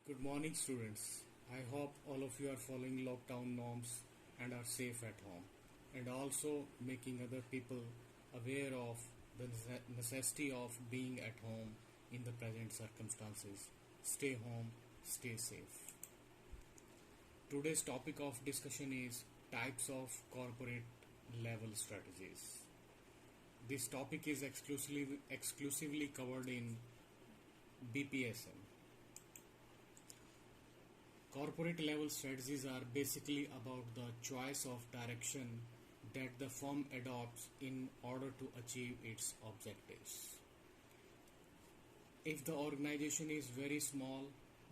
Good morning, students. I hope all of you are following lockdown norms and are safe at home, and also making other people aware of the necessity of being at home in the present circumstances. Stay home, stay safe. Today's topic of discussion is types of corporate level strategies. This topic is exclusively covered in BPSM. Corporate level strategies are basically about the choice of direction that the firm adopts in order to achieve its objectives. If the organization is very small,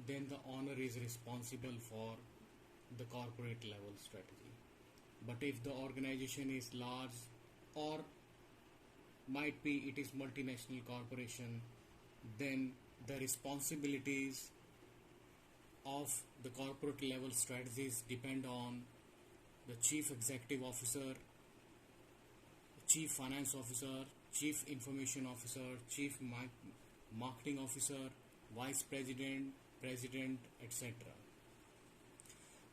then the owner is responsible for the corporate level strategy. But if the organization is large, or might be it is multinational corporation, then the responsibilities of the corporate level strategies depend on the chief executive officer, chief finance officer, chief information officer, chief marketing officer, vice president, president, etc.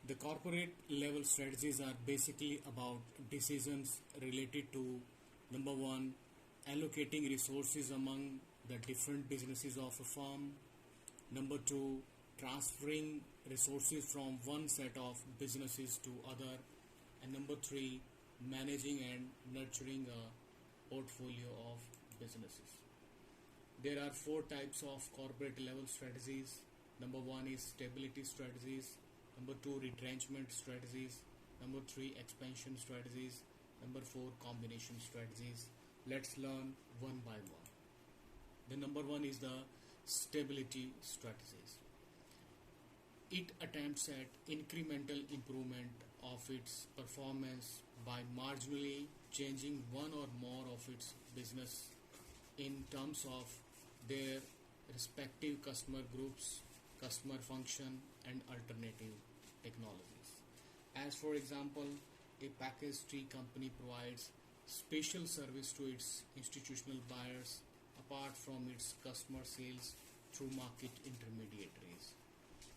The corporate level strategies are basically about decisions related to number one, allocating resources among the different businesses of a firm. Number two, transferring resources from one set of businesses to other. And number three, managing and nurturing a portfolio of businesses. There are four types of corporate level strategies. Number one is stability strategies. Number two, retrenchment strategies. Number three, expansion strategies. Number four, combination strategies. Let's learn one by one. The number one is the stability strategies. It attempts at incremental improvement of its performance by marginally changing one or more of its business in terms of their respective customer groups, customer function, and alternative technologies. As for example, a packaged tea company provides special service to its institutional buyers apart from its customer sales through market intermediaries.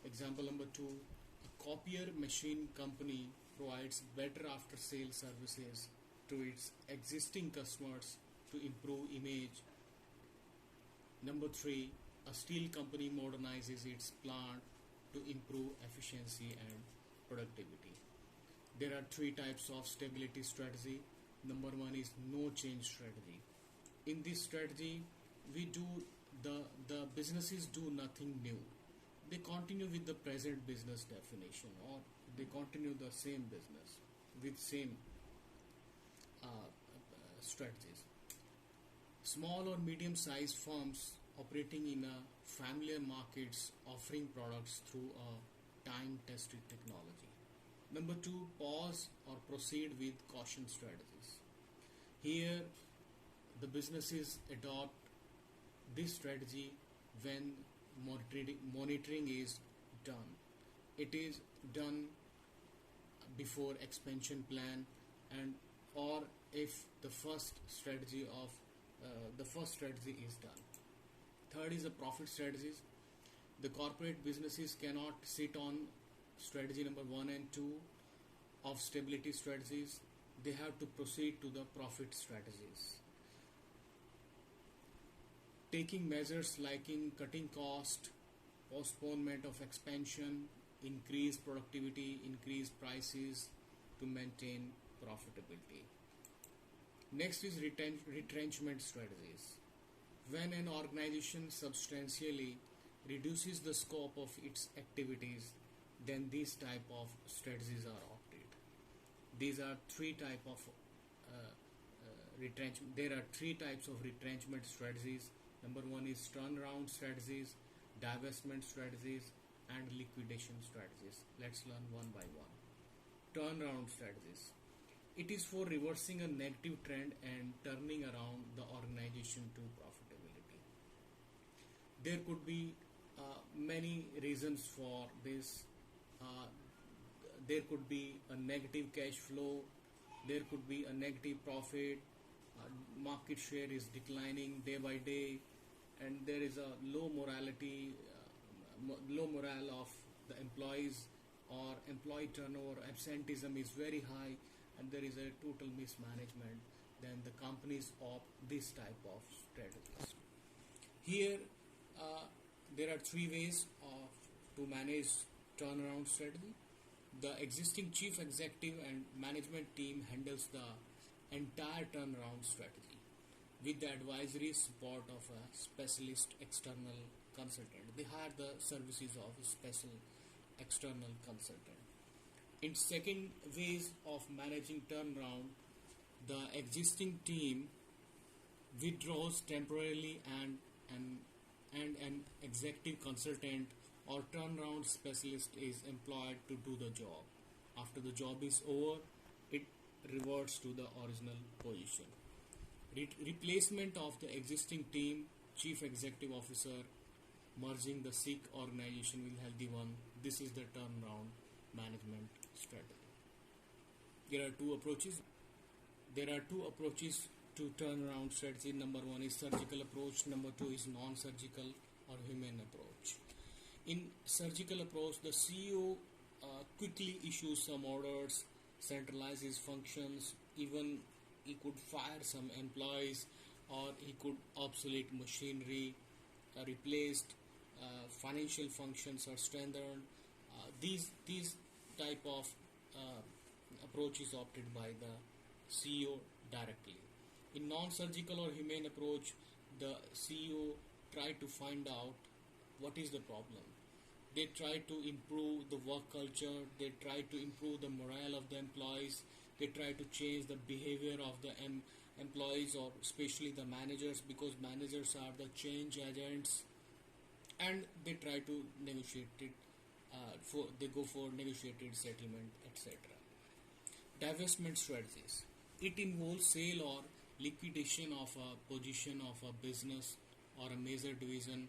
Example number two, a copier machine company provides better after sale services to its existing customers to improve image. Number three, a steel company modernizes its plant to improve efficiency and productivity. There are three types of stability strategy. Number one is no change strategy. In this strategy, the businesses do nothing new. They continue with the present business definition, or they continue the same business with same strategies. Small or medium sized firms operating in a familiar markets offering products through a time tested technology. Number two, pause or proceed with caution strategies. Here the businesses adopt this strategy when monitoring is done. It is done before expansion plan, and or if the first strategy is done. Third is the profit strategies. The corporate businesses cannot sit on strategy number 1 and 2 of stability strategies. They have to proceed to the profit strategies, taking measures like in cutting cost, postponement of expansion, increase productivity, increase prices to maintain profitability. Next is retrenchment strategies. When an organization substantially reduces the scope of its activities, then these type of strategies are opted. These are three type of retrenchment. There are three types of retrenchment strategies. Number one is turnaround strategies, divestment strategies, and liquidation strategies. Let's learn one by one. Turnaround strategies. It is for reversing a negative trend and turning around the organization to profitability. There could be many reasons for this. There could be a negative cash flow, there could be a negative profit, market share is declining day by day, and there is a low morality low morale of the employees, or employee turnover, absenteeism is very high, and there is a total mismanagement, then the companies opt this type of strategies. Here, uh, there are three ways of to manage turnaround strategy. The existing chief executive and management team handles the entire turnaround strategy with the advisory support of a specialist external consultant. They hire the services of a special external consultant. In second ways of managing turnaround, the existing team withdraws temporarily, and an executive consultant or turnaround specialist is employed to do the job. After the job is over, it reverts to the original position. Replacement of the existing team, chief executive officer, merging the sick organization with healthy one. This is the turnaround management strategy. There are two approaches. There are two approaches to turnaround strategy. Number one is surgical approach. Number two is non-surgical or human approach. In surgical approach, the CEO quickly issues some orders, centralizes functions, even he could fire some employees, or he could obsolete machinery, replaced financial functions are strengthened. These type of approach is opted by the CEO directly. In non-surgical or humane approach, the CEO try to find out what is the problem. They try to improve the work culture. They try to improve the morale of the employees. They try to change the behavior of the employees, or especially the managers, because managers are the change agents, and they try to negotiate it. They go for negotiated settlement, etc. Divestment strategies. It involves sale or liquidation of a position of a business or a major division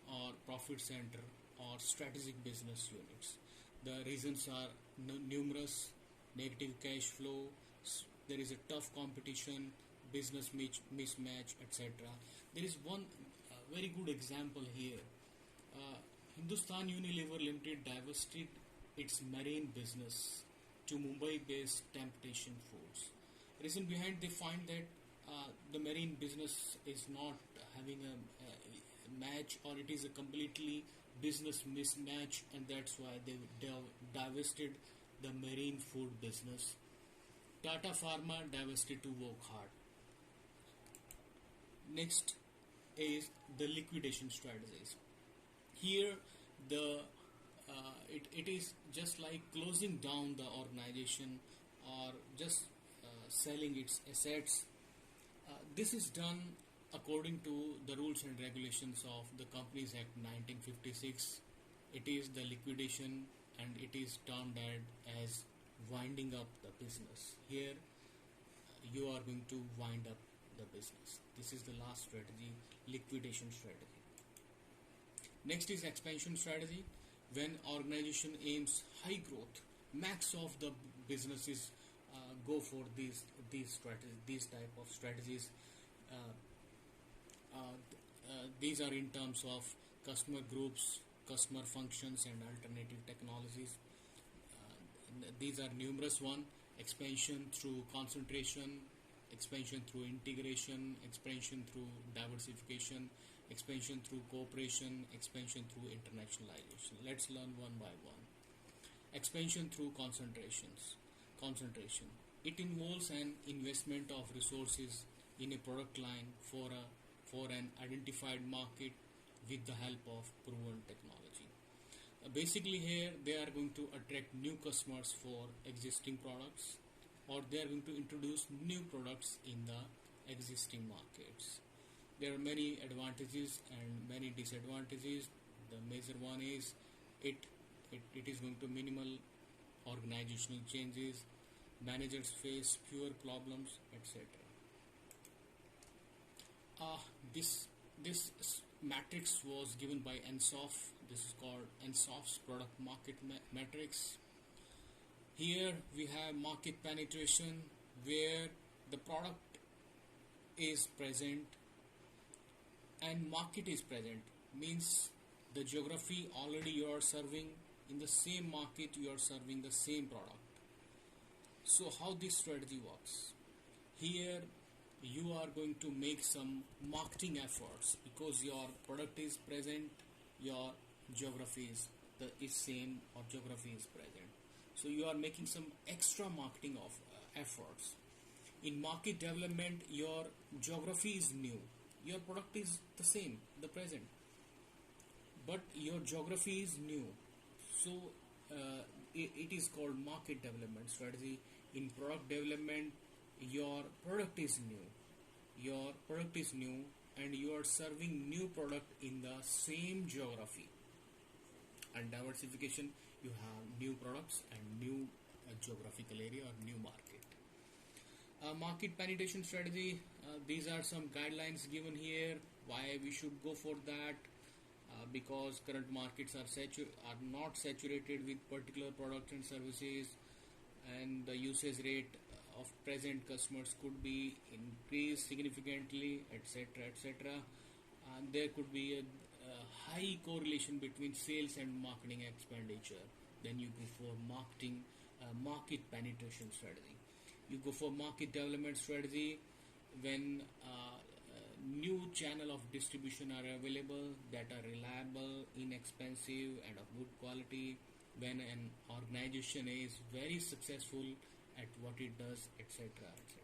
or profit center or strategic business units. The reasons are numerous: negative cash flow, there is a tough competition, business mismatch, etc. There is one very good example here. Hindustan Unilever Limited divested its marine business to Mumbai-based Temptation Foods. Reason behind, they find that the marine business is not having a match, or it is a completely business mismatch, and that's why they divested the marine food business. Tata Pharma divested to Wockhardt. Next is the liquidation strategies. Here, it is just like closing down the organization, or just selling its assets. This is done according to the rules and regulations of the Companies Act 1956. It is the liquidation, and it is termed as winding up the business. Here, you are going to wind up the business. This is the last strategy, liquidation strategy. Next is expansion strategy. When organization aims high growth, max of the businesses go for these strategies, these type of strategies. These are in terms of customer groups, customer functions, and alternative technologies. These are numerous one: expansion through concentration, expansion through integration, expansion through diversification, expansion through cooperation, expansion through internationalization. Let's learn one by one. Expansion through concentration. It involves an investment of resources in a product line for an identified market with the help of proven technology. Basically here they are going to attract new customers for existing products, or they are going to introduce new products in the existing markets. There are many advantages and many disadvantages. The major one is it is going to minimal organizational changes, managers face fewer problems, etc. This matrix was given by NSOF. This is called NSOF's product market matrix. Here we have market penetration, where the product is present and market is present, means the geography already you are serving, in the same market you are serving the same product. So how this strategy works? Here you are going to make some marketing efforts because your product is present, your geography is same, or geography is present. So you are making some extra marketing of efforts. In market development, your geography is new, your product is the same, the present, but your geography is new. So it is called market development strategy. In product development, your product is new, and you are serving new product in the same geography. And diversification, you have new products and new geographical area or new market. Market penetration strategy, these are some guidelines given here why we should go for that. Because current markets are not saturated with particular products and services, and the usage rate of present customers could be increased significantly, etc., etc. And there could be a high correlation between sales and marketing expenditure. Then you go for market penetration strategy. You go for market development strategy when new channel of distribution are available that are reliable, inexpensive, and of good quality. When an organization is very successful at what it does, etc., etc.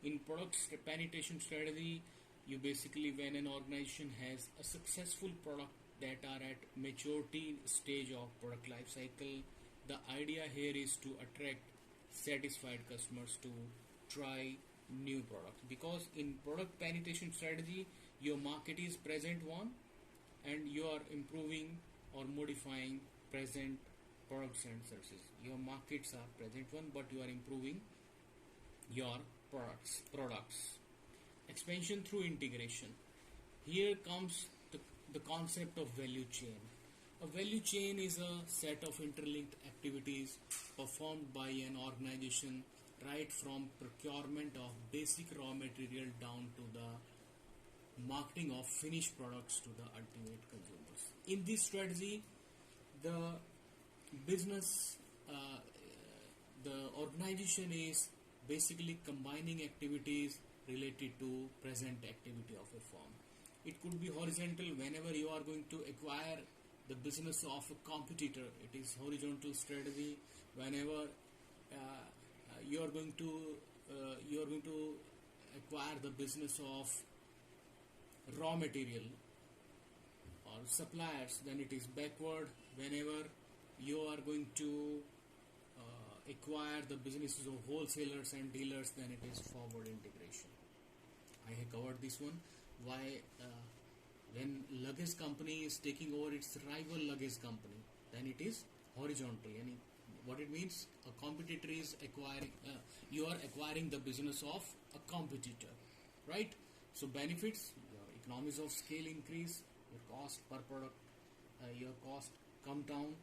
In product penetration strategy, you basically, when an organization has a successful product that are at maturity stage of product life cycle, the idea here is to attract satisfied customers to try new products. Because in product penetration strategy, your market is present one, and you are improving or modifying present products and services. Your markets are present one, but you are improving your products. Expansion through integration. Here comes the concept of value chain. A value chain is a set of interlinked activities performed by an organization, right from procurement of basic raw material down to the marketing of finished products to the ultimate consumers. In this strategy, the business, the organization is basically combining activities related to present activity of a firm. It could be horizontal whenever you are going to acquire the business of a competitor. It is horizontal strategy whenever you are going to acquire the business of raw material or suppliers, then it is backward. Whenever you are going to acquire the businesses of wholesalers and dealers, then it is forward integration. I have covered this one. Why when luggage company is taking over its rival luggage company, then it is horizontal. What it means, a competitor is acquiring, you are acquiring the business of a competitor, right? So benefits, your economies of scale increase, your cost per product, your cost come down,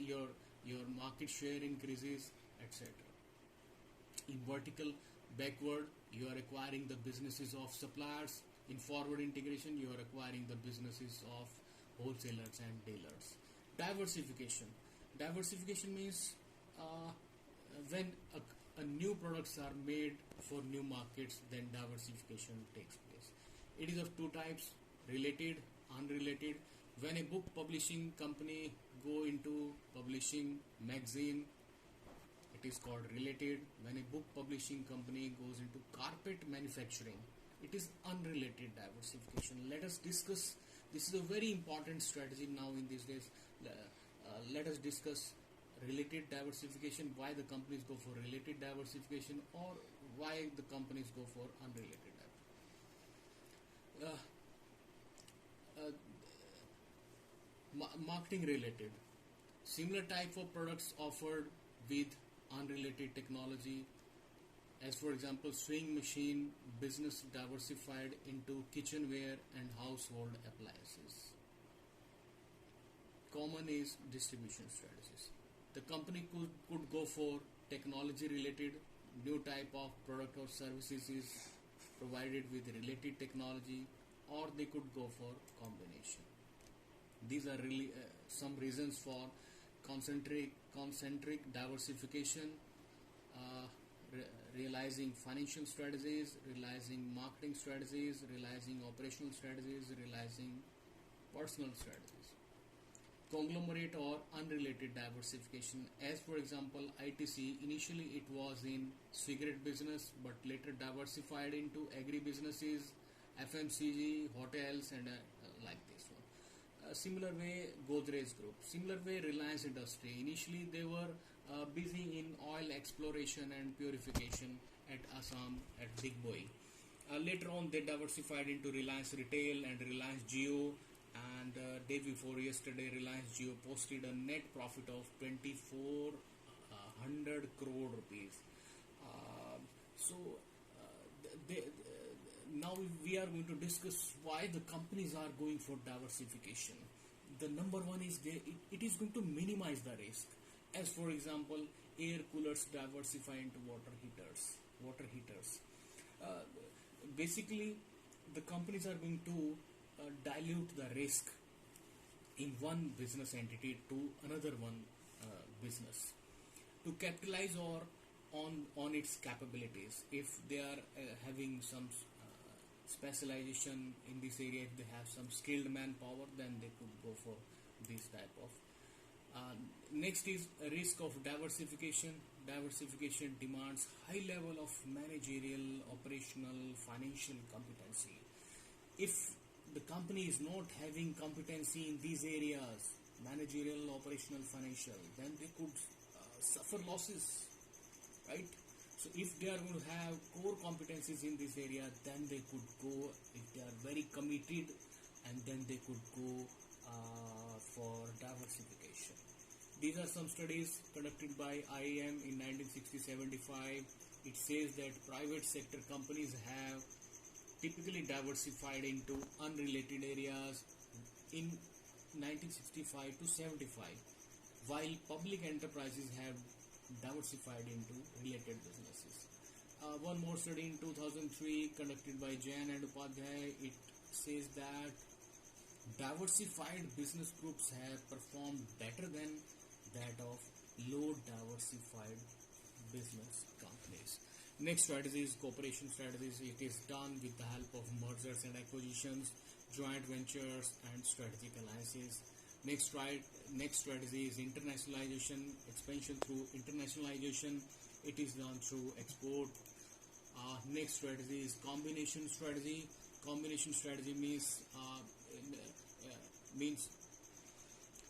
your market share increases, etc. In vertical, backward, you are acquiring the businesses of suppliers. In forward integration, you are acquiring the businesses of wholesalers and dealers. Diversification means when a new products are made for new markets, then diversification takes place. It is of two types: related, unrelated. When a book publishing company go into publishing magazine, it is called related. When a book publishing company goes into carpet manufacturing, it is unrelated diversification. Let us discuss. This is a very important strategy now in these days. Let us discuss related diversification, why the companies go for related diversification, or why the companies go for unrelated diversification. Marketing related. Similar type of products offered with unrelated technology, as for example, sewing machine business diversified into kitchenware and household appliances. Common is distribution strategies. The company could go for technology related. New type of product or services is provided with related technology. or they could go for combination. These are really some reasons for concentric diversification, uh, realizing financial strategies, realizing marketing strategies, realizing operational strategies, realizing personal strategies. Conglomerate or unrelated diversification, as for example ITC, initially it was in cigarette business but later diversified into agri businesses, FMCG, hotels, and like this one. Similar way Godrej Group, similar way Reliance Industry, initially they were busy in oil exploration and purification at Assam at Digboi. Later on they diversified into Reliance Retail and Reliance Jio, and day before yesterday Reliance Jio posted a net profit of 2400 crore rupees. So now we are going to discuss why the companies are going for diversification. The number one is it is going to minimize the risk. As for example, air coolers diversify into water heaters. Basically, the companies are going to dilute the risk in one business entity to another one business to capitalize or on its capabilities. If they are having some specialization in this area, if they have some skilled manpower, then they could go for this type of. Next is a risk of diversification. Diversification demands high level of managerial, operational, financial competency. If the company is not having competency in these areas, managerial, operational, financial, then they could suffer losses, right? So if they are going to have core competencies in this area, then they could go, if they are very committed, and then they could go for diversification. These are some studies conducted by IIM in 1960-75. It says that private sector companies have typically diversified into unrelated areas in 1965 to 75, while public enterprises have diversified into related businesses. One more study in 2003 conducted by Jain and Upadhyay, it says that diversified business groups have performed better than that of low diversified business companies. Next strategy is cooperation strategies. It is done with the help of mergers and acquisitions, joint ventures, and strategic alliances. Next strategy is internationalization, expansion through internationalization. It is done through export. Next strategy is combination strategy. Combination strategy means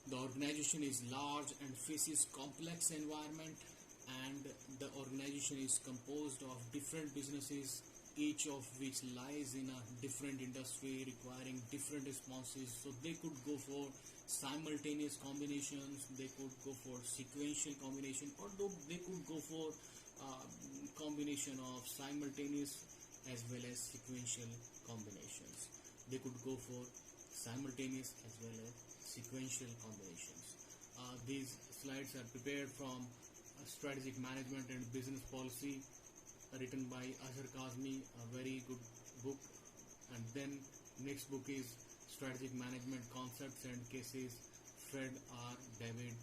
the organization is large and faces complex environment, and the organization is composed of different businesses, each of which lies in a different industry requiring different responses. So they could go for simultaneous combinations, they could go for sequential combination, or they could go for combination of simultaneous as well as sequential combinations. They could go for simultaneous as well as sequential combinations. These slides are prepared from Strategic Management and Business Policy, written by Azhar Kazmi, a very good book. And then next book is Strategic Management Concepts and Cases, Fred R. David